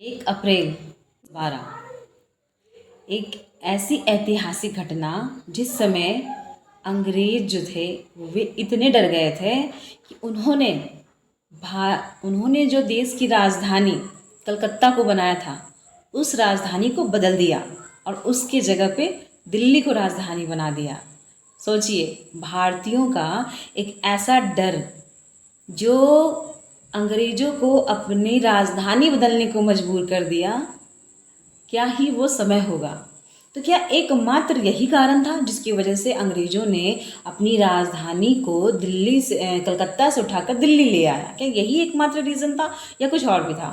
1 अप्रैल 12 एक ऐसी ऐतिहासिक घटना जिस समय अंग्रेज जो थे वे इतने डर गए थे कि उन्होंने जो देश की राजधानी कलकत्ता को बनाया था उस राजधानी को बदल दिया और उसके जगह पे दिल्ली को राजधानी बना दिया। सोचिए, भारतीयों का एक ऐसा डर जो अंग्रेजों को अपनी राजधानी बदलने को मजबूर कर दिया, क्या ही वो समय होगा। तो क्या एकमात्र यही कारण था जिसकी वजह से अंग्रेजों ने अपनी राजधानी को दिल्ली से कलकत्ता से उठाकर दिल्ली ले आया? क्या यही एकमात्र रीज़न था या कुछ और भी था?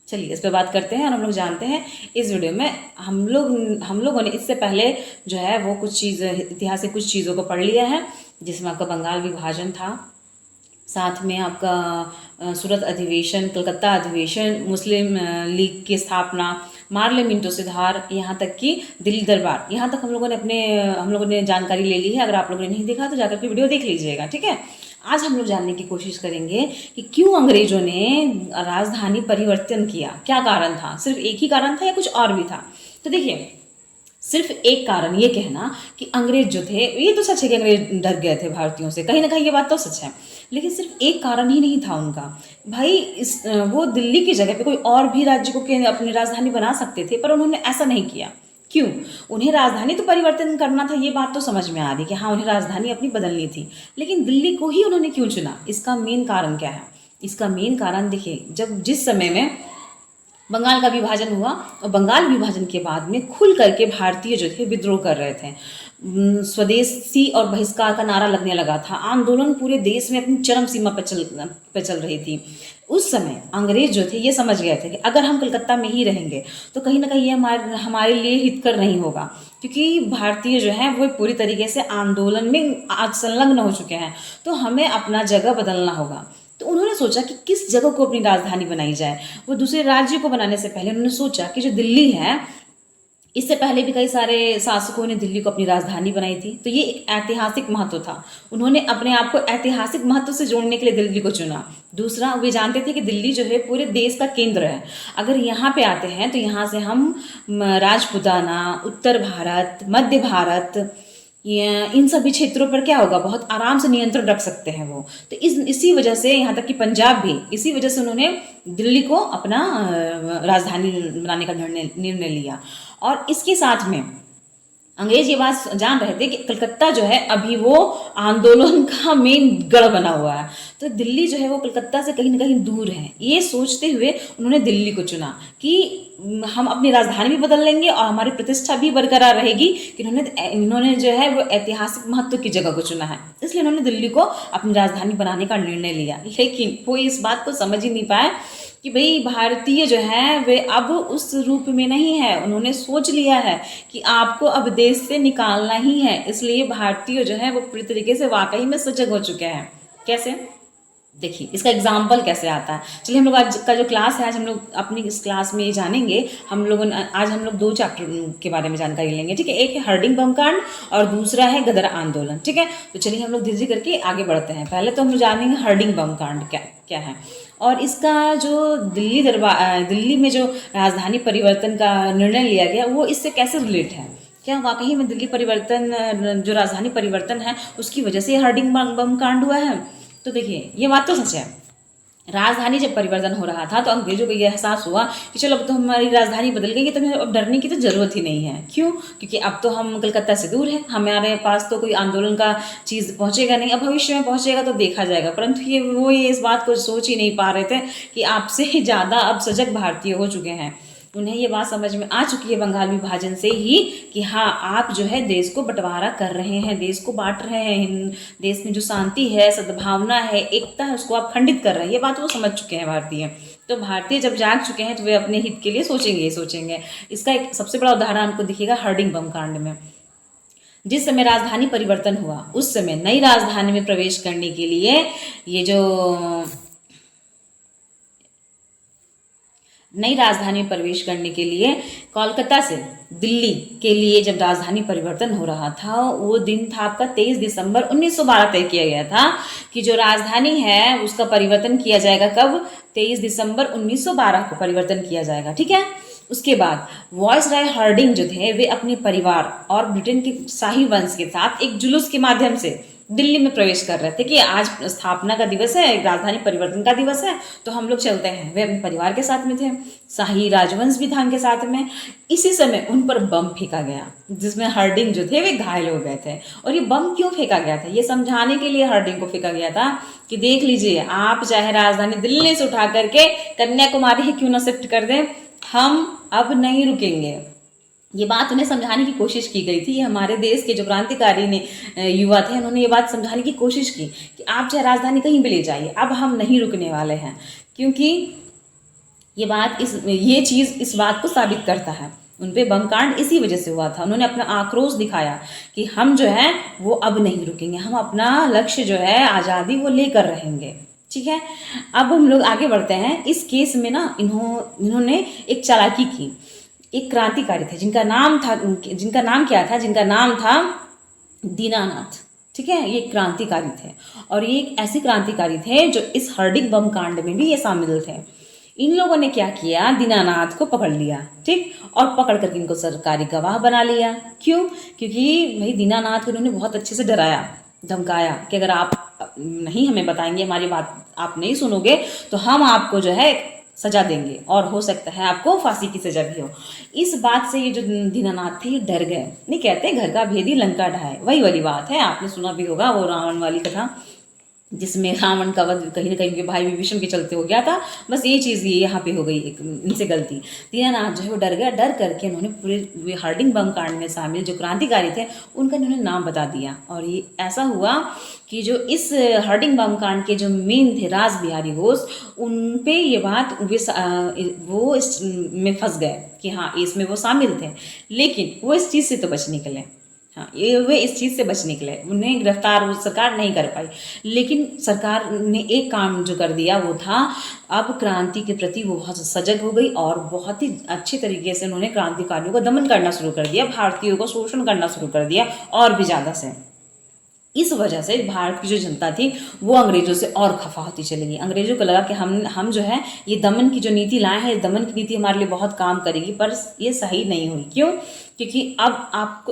चलिए इस पे बात करते हैं और हम लोग जानते हैं इस वीडियो में। हम लोगों ने इससे पहले जो है वो कुछ चीज़ इतिहास से कुछ चीज़ों को पढ़ लिया है, जिसमें आपका बंगाल विभाजन था, साथ में आपका सूरत अधिवेशन, कलकत्ता अधिवेशन, मुस्लिम लीग की स्थापना, मार्ले मिंटो सुधार, यहाँ तक कि दिल्ली दरबार, यहाँ तक हम लोगों ने जानकारी ले ली है। अगर आप लोगों ने नहीं देखा तो जाकर के वीडियो देख लीजिएगा, ठीक है। आज हम लोग जानने की कोशिश करेंगे कि क्यों अंग्रेजों ने राजधानी परिवर्तन किया, क्या कारण था। सिर्फ एक ही कारण था या कुछ और भी था? तो देखिए, सिर्फ एक कारण ये कहना कि अंग्रेज जो थे, ये तो सच है कि अंग्रेज डर गए थे भारतीयों से, कहीं ना कहीं ये बात तो सच है, लेकिन सिर्फ एक कारण ही नहीं था उनका। भाई वो दिल्ली की जगह पे कोई और भी राज्य को अपनी राजधानी बना सकते थे, पर उन्होंने ऐसा नहीं किया। क्यों? उन्हें राजधानी तो परिवर्तन करना था, ये बात तो समझ में आ रही कि हाँ उन्हें राजधानी अपनी बदलनी थी, लेकिन दिल्ली को ही उन्होंने क्यों चुना? इसका मेन कारण क्या है? इसका मेन कारण देखिए, जिस समय में बंगाल का विभाजन हुआ और बंगाल विभाजन के बाद में खुल करके भारतीय जो थे विद्रोह कर रहे थे, स्वदेशी और बहिष्कार का नारा लगने लगा था, आंदोलन पूरे देश में अपनी चरम सीमा पर चल रही थी। उस समय अंग्रेज जो थे ये समझ गए थे कि अगर हम कलकत्ता में ही रहेंगे तो कहीं ना कहीं ये हमारे लिए हितकर नहीं होगा, क्योंकि भारतीय जो हैं वो पूरी तरीके से आंदोलन में आज संलग्न हो चुके हैं, तो हमें अपना जगह बदलना होगा। तो उन्होंने सोचा कि किस जगह को अपनी राजधानी बनाई जाए। वो दूसरे राज्य को बनाने से पहले उन्होंने सोचा कि जो दिल्ली है, इससे पहले भी कई सारे शासकों ने दिल्ली को अपनी राजधानी बनाई थी, तो ये एक ऐतिहासिक महत्व था। उन्होंने अपने आप को ऐतिहासिक महत्व से जोड़ने के लिए दिल्ली को चुना। दूसरा, वे जानते थे कि दिल्ली जो है पूरे देश का केंद्र है। अगर यहाँ पे आते हैं तो यहाँ से हम राजपुताना, उत्तर भारत, मध्य भारत, इन सभी क्षेत्रों पर क्या होगा, बहुत आराम से नियंत्रण रख सकते हैं वो। तो इसी वजह से, यहाँ तक कि पंजाब भी, इसी वजह से उन्होंने दिल्ली को अपना राजधानी बनाने का निर्णय लिया। और इसके साथ में अंग्रेज ये बात जान रहे थे कि कलकत्ता जो है अभी वो आंदोलन का मेन गढ़ बना हुआ है, तो दिल्ली जो है वो कलकत्ता से कहीं ना कहीं दूर है। ये सोचते हुए उन्होंने दिल्ली को चुना कि हम अपनी राजधानी भी बदल लेंगे और हमारी प्रतिष्ठा भी बरकरार रहेगी, कि इन्होंने जो है वो ऐतिहासिक महत्व की जगह को चुना है, इसलिए उन्होंने दिल्ली को अपनी राजधानी बनाने का निर्णय लिया। लेकिन वो इस बात को समझ ही नहीं पाए कि भाई भारतीय जो है वे अब उस रूप में नहीं है। उन्होंने सोच लिया है कि आपको अब देश से निकालना ही है, इसलिए भारतीय जो है वो पूरी तरीके से वाकई में सजग हो चुके हैं। कैसे? देखिए इसका एग्जाम्पल कैसे आता है। चलिए हम लोग आज का जो क्लास है, आज हम लोग अपनी इस क्लास में ये जानेंगे। आज हम लोग 2 चैप्टर के बारे में जानकारी लेंगे, ठीक है। एक है हर्डिंग बम कांड और दूसरा है गदर आंदोलन, ठीक है। तो चलिए हम लोग धीरे धीरे करके आगे बढ़ते हैं। पहले तो हम लोग जानेंगे हर्डिंग बम कांड क्या है, और इसका जो दिल्ली में जो राजधानी परिवर्तन का निर्णय लिया गया वो इससे कैसे रिलेट है। क्या वाकई में दिल्ली परिवर्तन, जो राजधानी परिवर्तन है, उसकी वजह से हर्डिंग बम कांड हुआ है? तो देखिए ये बात तो सच है। राजधानी जब परिवर्तन हो रहा था तो अंग्रेजों को यह एहसास हुआ कि चलो अब तो हमारी राजधानी बदल गई है, तो हमें अब डरने की तो ज़रूरत ही नहीं है। क्यों? क्योंकि अब तो हम कलकत्ता से दूर हैं, हमारे पास तो कोई आंदोलन का चीज़ पहुंचेगा नहीं। अब भविष्य में पहुंचेगा तो देखा जाएगा, परंतु ये इस बात को सोच ही नहीं पा रहे थे कि आपसे ही ज़्यादा अब सजग भारतीय हो चुके हैं। उन्हें ये बात समझ में आ चुकी है बंगाल विभाजन से ही कि हाँ आप जो है देश को बंटवारा कर रहे हैं, देश को बांट रहे हैं, देश में जो शांति है, सद्भावना है, एकता है, उसको आप खंडित कर रहे हैं। ये बात वो समझ चुके हैं भारतीय। तो भारतीय जब जाग चुके हैं तो वे अपने हित के लिए सोचेंगे। इसका एक सबसे बड़ा उदाहरण आपको दिखेगा हर्डिंग बम कांड में। जिस समय राजधानी परिवर्तन हुआ उस समय नई राजधानी में प्रवेश करने के लिए ये जो नई राजधानी में प्रवेश करने के लिए कोलकाता से दिल्ली के लिए जब राजधानी परिवर्तन हो रहा था, वो दिन था आपका 23 दिसंबर 1912 तय किया गया था कि जो राजधानी है उसका परिवर्तन किया जाएगा। कब? 23 दिसंबर 1912 को परिवर्तन किया जाएगा। ठीक है। उसके बाद वॉइसराय हार्डिंग जो थे वे अपने परिवार और ब्रिटेन के शाही वंश के साथ एक जुलूस के माध्यम से दिल्ली में प्रवेश कर रहे थे कि आज स्थापना का दिवस है, राजधानी परिवर्तन का दिवस है, तो हम लोग चलते हैं। वे अपने परिवार के साथ में थे, शाही राजवंश भी था उनके साथ में। इसी समय उन पर बम फेंका गया, जिसमें हार्डिंग जो थे वे घायल हो गए थे। और ये बम क्यों फेंका गया था? ये समझाने के लिए हार्डिंग को फेंका गया था कि देख लीजिए, आप चाहे राजधानी दिल्ली से उठा करके कन्याकुमारी ही क्यों ना शिफ्ट कर दें, हम अब नहीं रुकेंगे। ये बात उन्हें समझाने की कोशिश की गई थी। ये हमारे देश के जो क्रांतिकारी ने युवा थे, उन्होंने ये बात समझाने की कोशिश की कि आप चाहे राजधानी कहीं भी ले जाइए, अब हम नहीं रुकने वाले हैं। क्योंकि ये चीज़ इस बात को साबित करता है। उन पे बम कांड इसी वजह से हुआ था। उन्होंने अपना आक्रोश दिखाया कि हम जो है वो अब नहीं रुकेंगे, हम अपना लक्ष्य जो है आज़ादी वो लेकर रहेंगे। ठीक है। अब हम लोग आगे बढ़ते हैं। इस केस में ना इन्होंने एक चालाकी की। एक क्रांतिकारी थे जिनका नाम क्या था? जिनका नाम था दीनानाथ। ठीक है। ये क्रांतिकारी थे और ये एक ऐसे क्रांतिकारी थे जो इस हार्डिंग बम कांड में भी ये शामिल थे। इन लोगों ने क्या किया? दीनानाथ को पकड़ लिया। ठीक। और पकड़ करके इनको सरकारी गवाह बना लिया। क्यों? क्योंकि भाई दीनानाथ को इन्होंने बहुत अच्छे से डराया, धमकाया कि अगर आप नहीं हमें बताएंगे, हमारी बात आप नहीं सुनोगे, तो हम आपको जो है सजा देंगे और हो सकता है आपको फांसी की सजा भी हो। इस बात से ये जो दीनानाथ थे ये डर गए। नहीं कहते घर का भेदी लंका ढाए, वही वाली बात है। आपने सुना भी होगा वो रावण वाली कथा, जिसमें रावण का वध कहीं ना कहीं उनके भाई विभीषण के चलते हो गया था। बस ये चीज़ ये यहाँ पे हो गई एक इनसे गलती। दीनानाथ जो है वो डर गया। डर करके उन्होंने पूरे हार्डिंग बम कांड में शामिल जो क्रांतिकारी थे उनका इन्होंने नाम बता दिया। और ये ऐसा हुआ कि जो इस हार्डिंग बम कांड के जो मेन थे रास बिहारी घोष, उन पे ये बात वो इस में फंस गए कि हाँ इसमें वो शामिल थे, लेकिन वो इस चीज़ से तो बच निकले। हाँ, ये वे इस चीज़ से बच निकले। उन्हें गिरफ्तार सरकार नहीं कर पाई, लेकिन सरकार ने एक काम जो कर दिया वो था, अब क्रांति के प्रति वो बहुत सजग हो गई और बहुत ही अच्छे तरीके से उन्होंने क्रांतिकारियों को दमन करना शुरू कर दिया, भारतीयों को शोषण करना शुरू कर दिया और भी ज़्यादा से। इस वजह से भारत की जो जनता थी वो अंग्रेजों से और खफा होती चली गई। अंग्रेजों को लगा कि हम जो है ये दमन की जो नीति लाए हैं, दमन की नीति हमारे लिए बहुत काम करेगी, पर ये सही नहीं हुई। क्यों? क्योंकि अब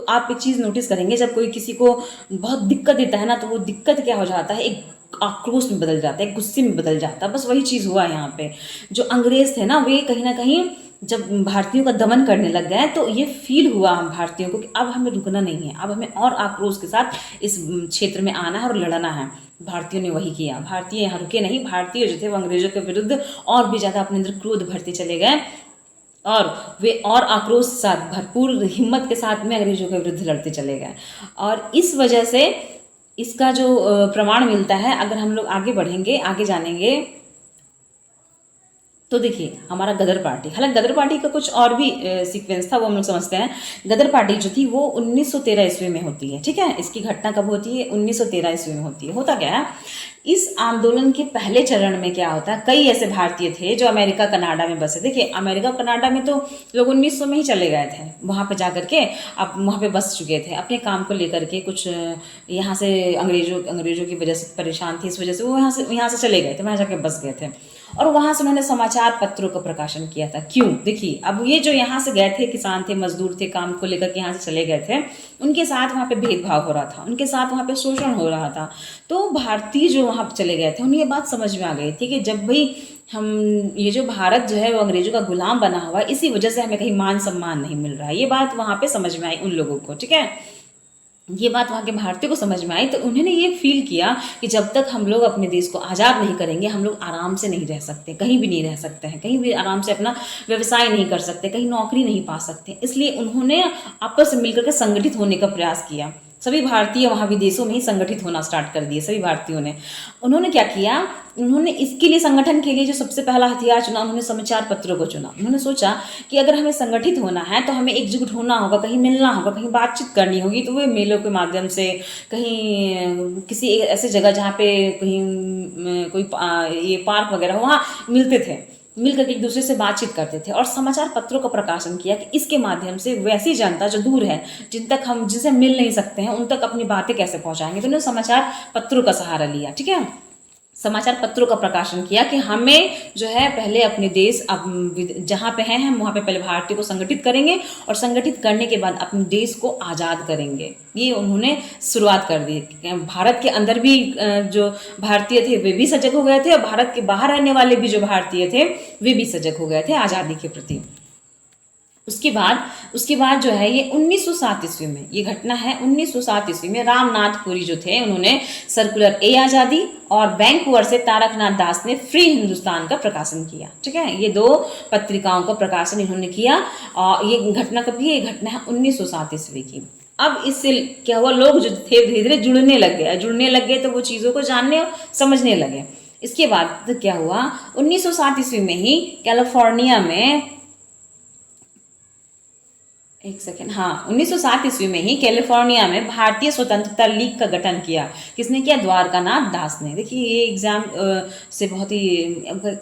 आप एक चीज़ नोटिस करेंगे, जब कोई किसी को बहुत दिक्कत देता है ना, तो वो दिक्कत क्या हो जाता है, एक आक्रोश में बदल जाता है, एक गुस्से में बदल जाता है। बस वही चीज़ हुआ यहाँ पे। जो अंग्रेज थे ना, वे कहीं ना कहीं जब भारतीयों का दमन करने लग गए तो ये फील हुआ हम भारतीयों को कि अब हमें रुकना नहीं है, अब हमें और आक्रोश के साथ इस क्षेत्र में आना है और लड़ना है। भारतीयों ने वही किया। भारतीय यहाँ रुके नहीं। भारतीय जो थे वो अंग्रेजों के विरुद्ध और भी ज़्यादा अपने अंदर क्रोध भरते चले गए और वे और आक्रोश के साथ भरपूर हिम्मत के साथ में अंग्रेजों के विरुद्ध लड़ते चले गए। और इस वजह से इसका जो प्रमाण मिलता है, अगर हम लोग आगे बढ़ेंगे, आगे जानेंगे, तो देखिए हमारा गदर पार्टी, हालांकि गदर पार्टी का कुछ और भी सीक्वेंस था, वो हम लोग समझते हैं। गदर पार्टी जो थी वो 1913 ईस्वी में होती है। ठीक है। इसकी घटना कब होती है? 1913 ईस्वी में होती है। होता क्या है, इस आंदोलन के पहले चरण में क्या होता है, कई ऐसे भारतीय थे जो अमेरिका कनाडा में बसे। देखिए अमेरिका कनाडा में तो लोग 1900 में ही चले गए थे, वहाँ पे जा करके अब वहाँ पे बस चुके थे अपने काम को लेकर के। कुछ यहाँ से अंग्रेजों की वजह से परेशान थे, इस वजह से वो यहाँ से चले गए थे, वहाँ जाके बस गए थे और वहाँ से उन्होंने समाचार पत्रों का प्रकाशन किया था। क्यों? देखिए अब ये जो यहाँ से गए थे, किसान थे, मजदूर थे, काम को लेकर के यहाँ से चले गए थे, उनके साथ वहाँ पे भेदभाव हो रहा था, उनके साथ वहाँ पे शोषण हो रहा था। तो भारतीय जो वहाँ चले गए थे उन्हें ये बात समझ में आ गई थी कि जब भाई हम ये जो भारत जो है वो अंग्रेजों का गुलाम बना हुआ है, इसी वजह से हमें कहीं मान सम्मान नहीं मिल रहा है। ये बात वहाँ पे समझ में आई उन लोगों को। ठीक है। ये बात वहाँ के भारतीयों को समझ में आई, तो उन्होंने ये फील किया कि जब तक हम लोग अपने देश को आज़ाद नहीं करेंगे, हम लोग आराम से नहीं रह सकते, कहीं भी नहीं रह सकते हैं, कहीं भी आराम से अपना व्यवसाय नहीं कर सकते, कहीं नौकरी नहीं पा सकते। इसलिए उन्होंने आपस में मिलकर के संगठित होने का प्रयास किया। सभी भारतीय वहाँ विदेशों में ही संगठित होना स्टार्ट कर दिए सभी भारतीयों ने। उन्होंने क्या किया, उन्होंने इसके लिए संगठन के लिए जो सबसे पहला हथियार चुना, उन्होंने समाचार पत्रों को चुना। उन्होंने सोचा कि अगर हमें संगठित होना है तो हमें एकजुट होना होगा, कहीं मिलना होगा, कहीं बातचीत करनी होगी। तो वे मेलों के माध्यम से, कहीं किसी ऐसे जगह जहाँ पे कहीं कोई ये पार्क वगैरह हो, वहाँ मिलते थे। मिल करके एक दूसरे से बातचीत करते थे और समाचार पत्रों का प्रकाशन किया कि इसके माध्यम से वैसी जनता जो दूर है, जिनसे मिल नहीं सकते हैं, उन तक अपनी बातें कैसे पहुंचाएंगे। तो उन्होंने समाचार पत्रों का सहारा लिया। ठीक है, समाचार पत्रों का प्रकाशन किया कि हमें जो है पहले अपने देश, अब जहाँ पे हैं हम वहाँ पे पहले भारतीय को संगठित करेंगे और संगठित करने के बाद अपने देश को आज़ाद करेंगे। ये उन्होंने शुरुआत कर दी। भारत के अंदर भी जो भारतीय थे वे भी सजग हो गए थे और भारत के बाहर रहने वाले भी जो भारतीय थे वे भी सजग हो गए थे आज़ादी के प्रति। उसके बाद जो है ये 1907 ईस्वी में ये घटना है। 1907 ईस्वी में रामनाथपुरी जो थे उन्होंने सर्कुलर ए आज़ादी और वैंकूवर से तारकनाथ दास ने फ्री हिंदुस्तान का प्रकाशन किया। ठीक है, ये 2 पत्रिकाओं का प्रकाशन इन्होंने किया। और ये घटना कभी है? ये घटना है 1907 ईस्वी की। अब इससे क्या हुआ, लोग जो थे धीरे धीरे जुड़ने लग गए तो वो चीज़ों को जानने और समझने लगे। इसके बाद क्या हुआ, 1907 ईस्वी में ही कैलिफोर्निया में 1907 ईस्वी में ही कैलिफोर्निया में भारतीय स्वतंत्रता लीग का गठन किया। किसने किया? द्वारकानाथ दास ने। देखिए ये एग्जाम से बहुत ही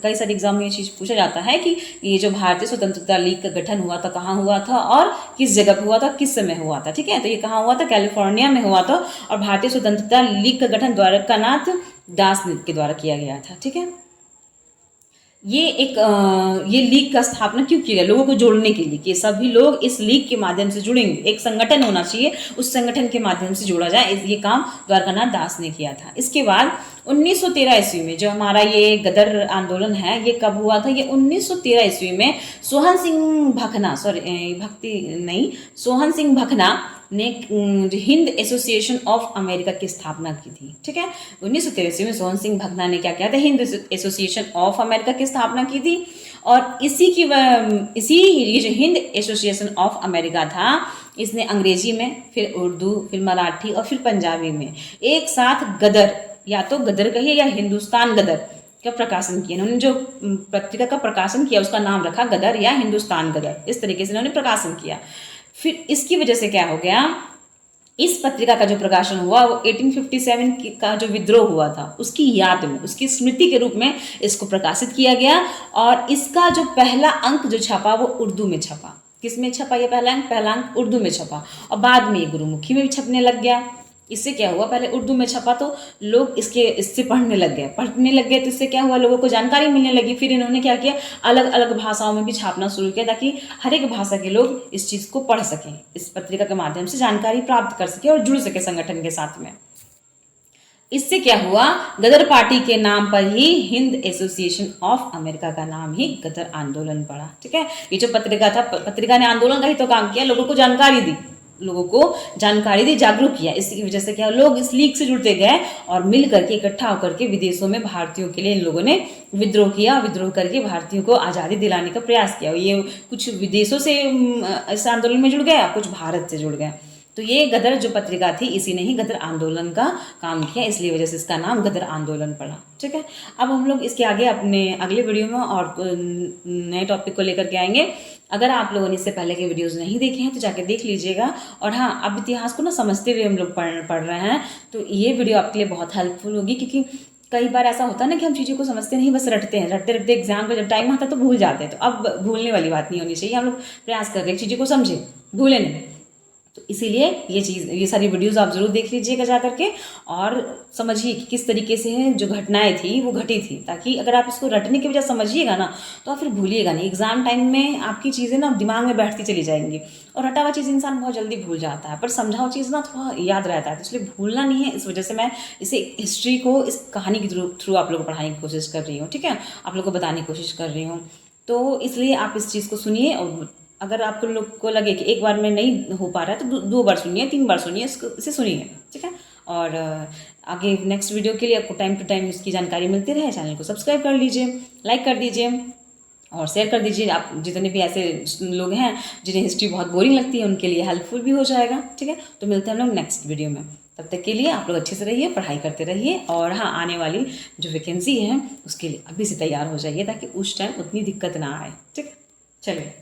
कई सारे एग्जाम में ये चीज़ पूछा जाता है कि ये जो भारतीय स्वतंत्रता लीग का गठन हुआ था कहाँ हुआ था और किस जगह पर हुआ था, किस समय हुआ था। ठीक है, तो ये कहाँ हुआ था? कैलिफोर्निया में हुआ था और भारतीय स्वतंत्रता लीग का गठन द्वारकानाथ दास के द्वारा किया गया था। ठीक है, ये लीग का स्थापना क्यों किया गया? लोगों को जोड़ने के लिए कि सभी लोग इस लीग के माध्यम से जुड़ेंगे, एक संगठन होना चाहिए, उस संगठन के माध्यम से जोड़ा जाए। ये काम द्वारकानाथ दास ने किया था। इसके बाद 1913 ईस्वी में जो हमारा ये गदर आंदोलन है ये कब हुआ था? ये 1913 ईस्वी में सोहन सिंह भकना ने हिंद एसोसिएशन ऑफ अमेरिका की स्थापना की थी। ठीक है, 1913 में सोहन सिंह भकना ने क्या किया था? हिंद एसोसिएशन ऑफ अमेरिका की स्थापना की थी। और ये जो हिंद एसोसिएशन ऑफ अमेरिका था, इसने अंग्रेजी में, फिर उर्दू, फिर मराठी और फिर पंजाबी में एक साथ गदर, या तो गदर कहिए या हिंदुस्तान गदर का प्रकाशन किया। इन्होंने जो पत्रिका का प्रकाशन किया उसका नाम रखा गदर या हिंदुस्तान गदर। इस तरीके से इन्होंने प्रकाशन किया। फिर इसकी वजह से क्या हो गया, इस पत्रिका का जो प्रकाशन हुआ वो 1857 का जो विद्रोह हुआ था उसकी याद में, उसकी स्मृति के रूप में इसको प्रकाशित किया गया। और इसका जो पहला अंक जो छपा वो उर्दू में छपा। किस में छपा ये पहला अंक उर्दू में छपा और बाद में ये गुरुमुखी में भी छपने लग गया। इससे क्या हुआ, पहले उर्दू में छपा तो लोग इससे पढ़ने लग गए तो इससे क्या हुआ, लोगों को जानकारी मिलने लगी। फिर इन्होंने क्या किया, अलग अलग भाषाओं में भी छापना शुरू किया ताकि हर एक भाषा के लोग इस चीज़ को पढ़ सकें, इस पत्रिका के माध्यम से जानकारी प्राप्त कर सके और जुड़ सके संगठन के साथ में। इससे क्या हुआ, गदर पार्टी के नाम पर ही हिंद एसोसिएशन ऑफ अमेरिका का नाम ही गदर आंदोलन पड़ा। ठीक है, ये जो पत्रिका था, पत्रिका ने आंदोलन का ही तो काम किया, लोगों को जानकारी दी, जागरूक किया। इसकी वजह से क्या, लोग इस लीग से जुड़ते गए और मिल करके इकट्ठा होकर के विदेशों में भारतीयों के लिए इन लोगों ने विद्रोह किया। विद्रोह करके भारतीयों को आज़ादी दिलाने का प्रयास किया। ये कुछ विदेशों से इस आंदोलन में जुड़ गए, कुछ भारत से जुड़ गए। तो ये गदर जो पत्रिका थी इसी ने ही गदर आंदोलन का काम किया, इसलिए वजह से इसका नाम गदर आंदोलन पड़ा। ठीक है, अब हम लोग इसके आगे अपने अगले वीडियो में और नए टॉपिक को लेकर के आएंगे। अगर आप लोगों ने इससे पहले के वीडियोस नहीं देखे हैं तो जाके देख लीजिएगा। और हाँ, अब इतिहास को ना समझते हुए हम लोग पढ़ रहे हैं तो ये वीडियो आपके लिए बहुत हेल्पफुल होगी, क्योंकि कई बार ऐसा होता है ना कि हम चीज़ों को समझते नहीं, बस रटते एग्जाम का जब टाइम आता है तो भूल जाते हैं। तो अब भूलने वाली बात नहीं होनी चाहिए, हम लोग प्रयास कर रहे हैं चीज़ों को समझें, भूलें नहीं। तो इसीलिए ये सारी वीडियोस आप ज़रूर देख लीजिएगा जा करके और समझिए कि किस तरीके से जो घटनाएं थी वो घटी थी, ताकि अगर आप इसको रटने की वजह समझिएगा ना तो आप फिर भूलिएगा नहीं। एग्जाम टाइम में आपकी चीज़ें ना दिमाग में बैठती चली जाएंगी और रटा हुआ चीज़ इंसान बहुत जल्दी भूल जाता है, पर समझा हुआ चीज़ ना थोड़ा याद रहता है, तो इसलिए भूलना नहीं है। इस वजह से मैं इसे हिस्ट्री को इस कहानी के थ्रू आप लोग को पढ़ाने की कोशिश कर रही हूँ। ठीक है, आप लोग को बताने की कोशिश कर रही हूँ। तो इसलिए आप इस चीज़ को सुनिए और अगर आपको लोग को लगे कि एक बार में नहीं हो पा रहा है तो 2 बार सुनिए, 3 बार सुनिए, इसे सुनिए। ठीक है, और आगे नेक्स्ट वीडियो के लिए आपको टाइम टू टाइम इसकी जानकारी मिलती रहे, चैनल को सब्सक्राइब कर लीजिए, लाइक कर दीजिए और शेयर कर दीजिए। आप जितने भी ऐसे लोग हैं जिन्हें हिस्ट्री बहुत बोरिंग लगती है उनके लिए हेल्पफुल भी हो जाएगा। ठीक है, तो मिलते हैं हम लोग नेक्स्ट वीडियो में। तब तक के लिए आप लोग अच्छे से रहिए, पढ़ाई करते रहिए और हाँ, आने वाली जो वैकेंसी है उसके लिए अभी से तैयार हो जाइए ताकि उस टाइम उतनी दिक्कत ना आए। ठीक है, चलिए।